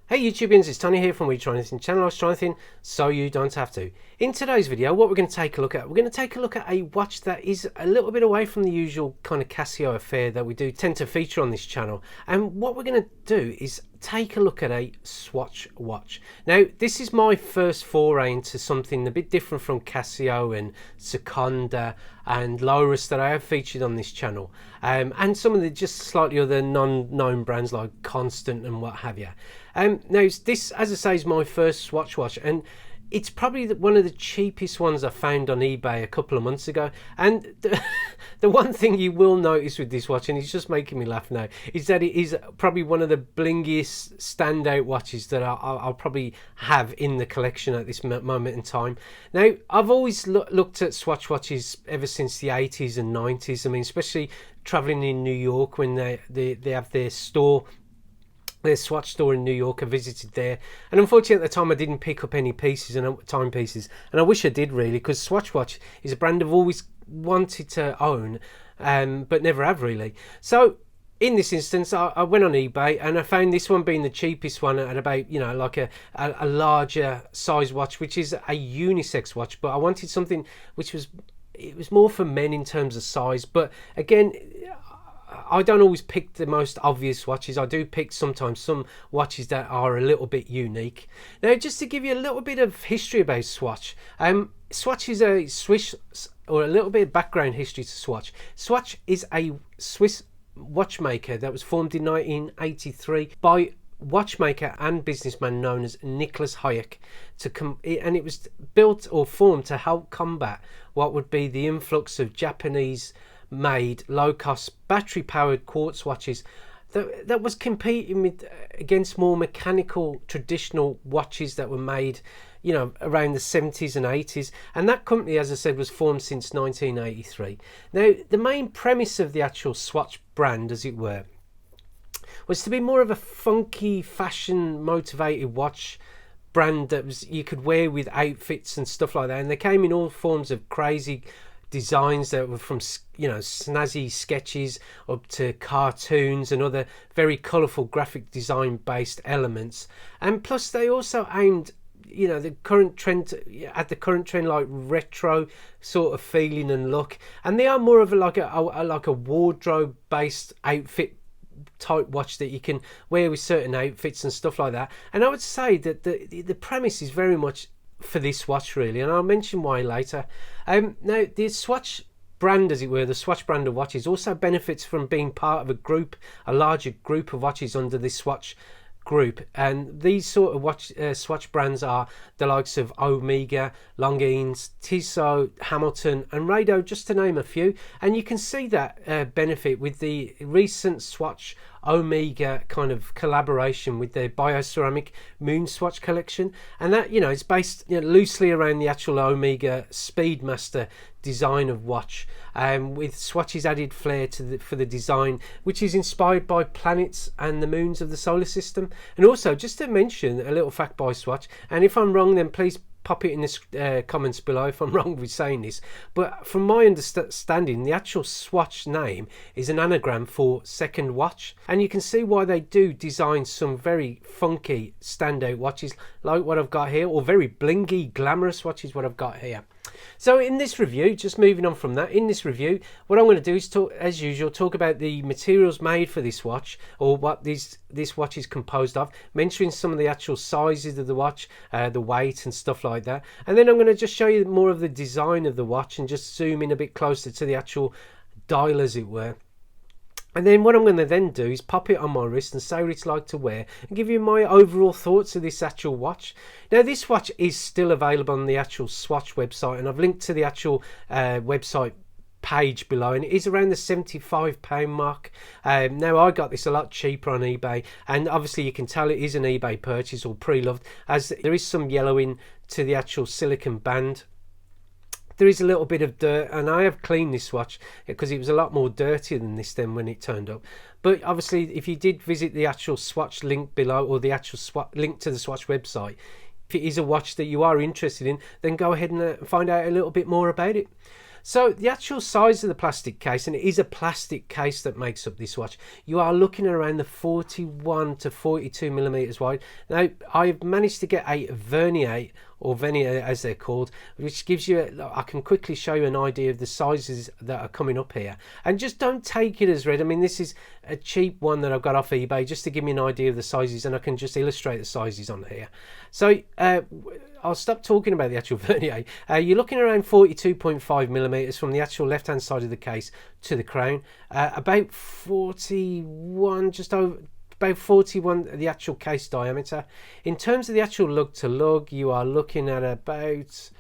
Hey YouTubians, it's Tony here from We Try Anything channel. I was trying anything so you don't have to. In today's video, what we're going to take a look at, we're going to take a look at a watch that is a little bit away from the usual kind of Casio affair that we do tend to feature on this channel. And what we're going to do is take a look at a Swatch watch. Now, this is my first foray into something a bit different from Casio and Seconda and Loris that I have featured on this channel, and some of the just slightly other non-known brands like Constant and what have you. Now, this, as I say, is my first Swatch watch, and it's probably one of the cheapest ones I found on eBay a couple of months ago. And the one thing you will notice with this watch, and it's just making me laugh now, is that it is probably one of the blingiest standout watches that I'll probably have in the collection at this moment in time. Now, I've always looked at Swatch watches ever since the 80s and 90s. I mean, especially traveling in New York when they have their store. Their Swatch store in New York. I visited there, and unfortunately at the time I didn't pick up any pieces and timepieces, and I wish I did really, because Swatch watch is a brand I've always wanted to own, but never have really. So in this instance, I went on eBay and I found this one being the cheapest one at about, you know, like a larger size watch, which is a unisex watch. But I wanted something which was more for men in terms of size. But again, I don't always pick the most obvious watches. I do pick sometimes some watches that are a little bit unique. Now, just to give you a little bit of history about Swatch, Swatch is a Swiss, or a little bit of background history to Swatch. Swatch is a Swiss watchmaker that was formed in 1983 by watchmaker and businessman known as Nicholas Hayek, and it was built or formed to help combat what would be the influx of Japanese made low-cost battery-powered quartz watches that was competing against more mechanical traditional watches that were made, you know, around the 70s and 80s. And that company, as I said, was formed since 1983. Now, the main premise of the actual Swatch brand, as it were, was to be more of a funky, fashion motivated watch brand that was you could wear with outfits and stuff like that. And they came in all forms of crazy designs that were from, you know, snazzy sketches up to cartoons and other very colourful graphic design based elements. And plus they also aimed, you know, the current trend like retro sort of feeling and look, and they are more of like a wardrobe based outfit type watch that you can wear with certain outfits and stuff like that. And I would say that the premise is very much for this watch really, and I'll mention why later. Now, the Swatch brand, as it were, the Swatch brand of watches also benefits from being part of a larger group of watches under the Swatch group. And these sort of Swatch brands are the likes of Omega, Longines, Tissot, Hamilton and Rado, just to name a few. And you can see that benefit with the recent Swatch Omega kind of collaboration with their bioceramic moon swatch collection, and that, you know, it's based, you know, loosely around the actual Omega Speedmaster design of watch, with Swatch's added flair for the design, which is inspired by planets and the moons of the solar system. And also, just to mention a little fact by Swatch, and if I'm wrong then please pop it in the comments below if I'm wrong with saying this, but from my understanding the actual Swatch name is an anagram for second watch, and you can see why they do design some very funky standout watches like what I've got here, or very blingy glamorous watches what I've got here. So in this review, just moving on from that, in this review what I'm going to do is talk, as usual, talk about the materials made for this watch, or what this watch is composed of, mentioning some of the actual sizes of the watch, the weight and stuff like that, and then I'm going to just show you more of the design of the watch and just zoom in a bit closer to the actual dial, as it were. And then what I'm going to then do is pop it on my wrist and say what it's like to wear and give you my overall thoughts of this actual watch. Now, this watch is still available on the actual Swatch website, and I've linked to the actual website page below, and it is around the £75 mark. Now, I got this a lot cheaper on eBay, and obviously you can tell it is an eBay purchase or pre-loved, as there is some yellowing to the actual silicone band. There is a little bit of dirt, and I have cleaned this watch because it was a lot more dirty than this then when it turned up. But obviously, if you did visit the actual Swatch link below, or the actual link to the Swatch website, if it is a watch that you are interested in, then go ahead and find out a little bit more about it. So the actual size of the plastic case, and it is a plastic case that makes up this watch, you are looking at around the 41 to 42 millimeters wide. Now I've managed to get a vernier, or vernier as they're called, which gives you I can quickly show you an idea of the sizes that are coming up here. And just don't take it as read. I mean, this is a cheap one that I've got off eBay just to give me an idea of the sizes, and I can just illustrate the sizes on here. So I'll stop talking about the actual vernier. You're looking around 42.5 millimeters from the actual left hand side of the case to the crown, about 41, just over about 41 the actual case diameter. In terms of the actual lug to lug, you are looking at about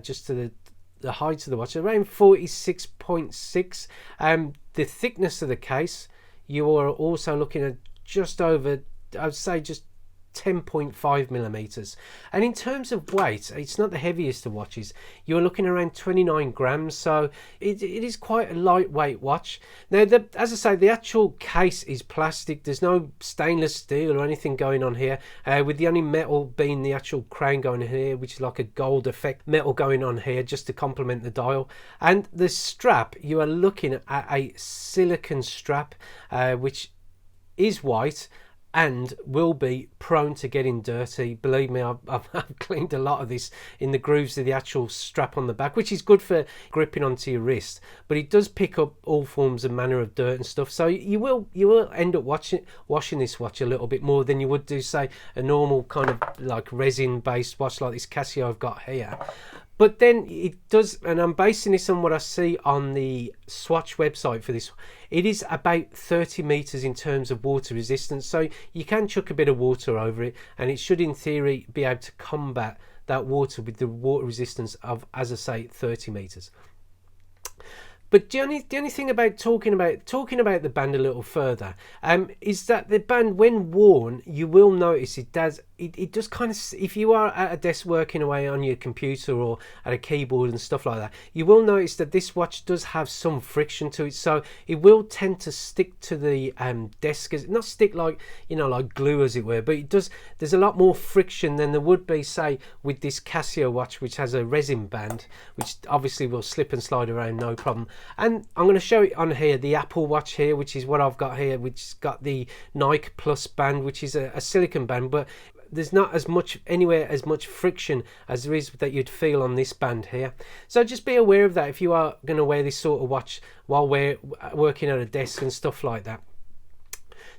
just to the height of the watch around 46.6. The thickness of the case, you are also looking at just over, I would say, just 10.5 millimeters. And in terms of weight, it's not the heaviest of watches. You're looking around 29 grams, so it is quite a lightweight watch. Now, as I say, the actual case is plastic. There's no stainless steel or anything going on here, with the only metal being the actual crown going in here, which is like a gold effect metal going on here just to complement the dial. And the strap, you are looking at a silicone strap, which is white and will be prone to getting dirty. Believe me, I've cleaned a lot of this in the grooves of the actual strap on the back, which is good for gripping onto your wrist, but it does pick up all forms and manner of dirt and stuff. So you will end up washing this watch a little bit more than you would do, say, a normal kind of like resin based watch like this Casio I've got here. But then it does, and I'm basing this on what I see on the Swatch website for this. It is about 30 meters in terms of water resistance, so you can chuck a bit of water over it, and it should in theory be able to combat that water with the water resistance of, as I say, 30 meters. But the only thing about talking about the band a little further is that the band, when worn, you will notice it does kind of, if you are at a desk working away on your computer or at a keyboard and stuff like that, you will notice that this watch does have some friction to it, so it will tend to stick to the desk, not stick like, you know, like glue as it were, but it does. There's a lot more friction than there would be, say, with this Casio watch, which has a resin band, which obviously will slip and slide around no problem. And I'm going to show it on here, the Apple Watch here, which is what I've got here, which has got the Nike Plus band, which is a silicone band, but there's not as much friction as there is that you'd feel on this band here. So just be aware of that if you are going to wear this sort of watch while we're working at a desk and stuff like that.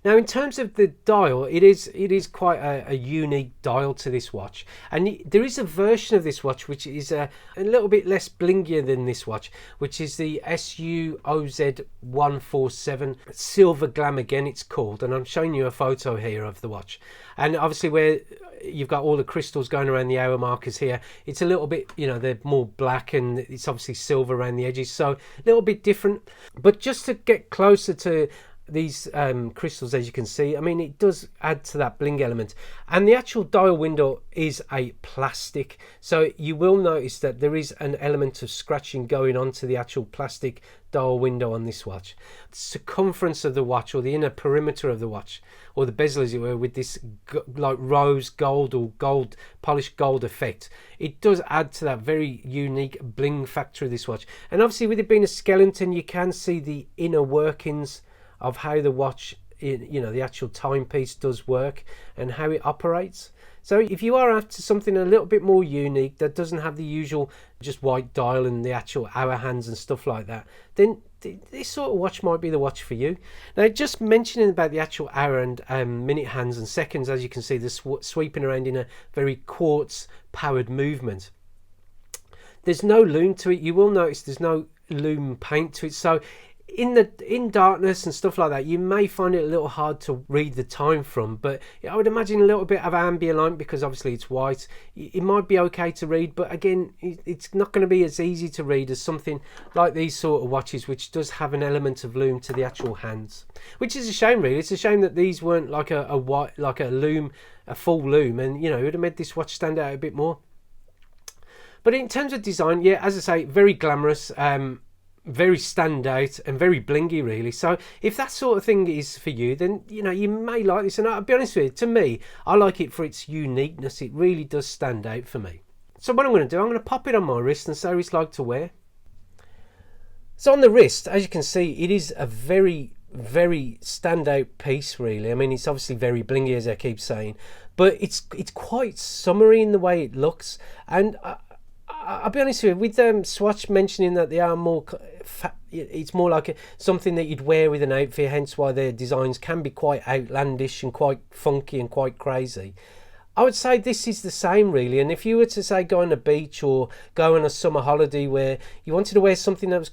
Now, in terms of the dial, it is quite a unique dial to this watch, and there is a version of this watch which is a little bit less blingier than this watch, which is the SUOZ147 Silver Glam, again it's called, and I'm showing you a photo here of the watch. And obviously where you've got all the crystals going around the hour markers here, it's a little bit, you know, they're more black and it's obviously silver around the edges, so a little bit different. But just to get closer to these crystals, as you can see, I mean, it does add to that bling element. And the actual dial window is a plastic, so you will notice that there is an element of scratching going on to the actual plastic dial window on this watch. The circumference of the watch, or the inner perimeter of the watch, or the bezel as it were, with this like rose gold or gold, polished gold effect, it does add to that very unique bling factor of this watch. And obviously with it being a skeleton, you can see the inner workings of how the watch, you know, the actual timepiece does work and how it operates. So if you are after something a little bit more unique that doesn't have the usual just white dial and the actual hour hands and stuff like that, then this sort of watch might be the watch for you. Now, just mentioning about the actual hour and minute hands and seconds, as you can see, they're sweeping around in a very quartz powered movement. There's no loom to it. You will notice there's no loom paint to it, so in darkness and stuff like that, you may find it a little hard to read the time from, but I would imagine a little bit of ambient light, because obviously it's white, it might be okay to read, but again, it's not going to be as easy to read as something like these sort of watches, which does have an element of loom to the actual hands, which is a shame, really. It's a shame that these weren't like a white, like a loom, a full loom, and you know, it would have made this watch stand out a bit more. But in terms of design, yeah, as I say, very glamorous, very standout and very blingy, really. So if that sort of thing is for you, then you know, you may like this. And I'll be honest with you, to me, I like it for its uniqueness. It really does stand out for me. So what I'm going to do, I'm going to pop it on my wrist and see how it's like to wear. So on the wrist, as you can see, it is a very standout piece, really. I mean, it's obviously very blingy, as I keep saying, but it's quite summery in the way it looks. And I'll be honest with you, with Swatch mentioning that they are more, it's more like something that you'd wear with an outfit, hence why their designs can be quite outlandish and quite funky and quite crazy. I would say this is the same, really. And if you were to say go on a beach or go on a summer holiday where you wanted to wear something that was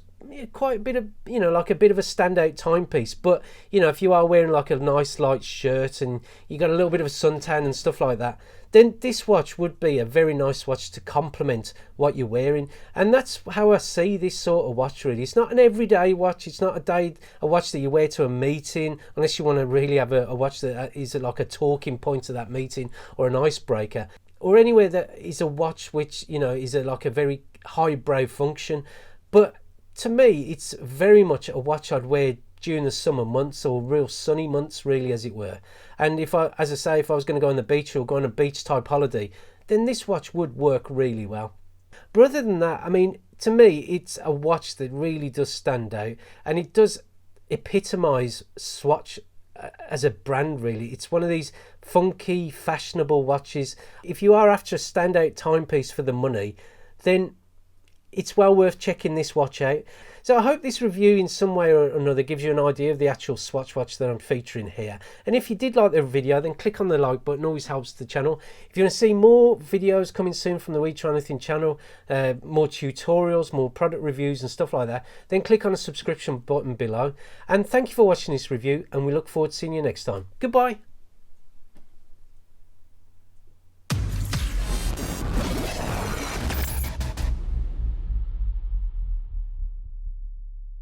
quite a bit of, you know, like a bit of a standout timepiece, but you know, if you are wearing like a nice light shirt and you got a little bit of a suntan and stuff like that, then this watch would be a very nice watch to complement what you're wearing. And that's how I see this sort of watch, really. It's not an everyday watch. It's not a watch that you wear to a meeting, unless you want to really have a watch that is like a talking point to that meeting or an icebreaker, or anywhere that is a watch which, you know, is like a very highbrow function. But to me, it's very much a watch I'd wear during the summer months, or real sunny months, really, as it were. And if I was going to go on the beach or go on a beach type holiday, then this watch would work really well. But other than that, I mean, to me, it's a watch that really does stand out, and it does epitomise Swatch as a brand, really. It's one of these funky, fashionable watches. If you are after a standout timepiece for the money, then it's well worth checking this watch out. So I hope this review in some way or another gives you an idea of the actual Swatch watch that I'm featuring here. And if you did like the video, then click on the like button, always helps the channel. If you want to see more videos coming soon from the We Try Anything channel, more tutorials, more product reviews and stuff like that, then click on the subscription button below. And thank you for watching this review, and we look forward to seeing you next time. Goodbye.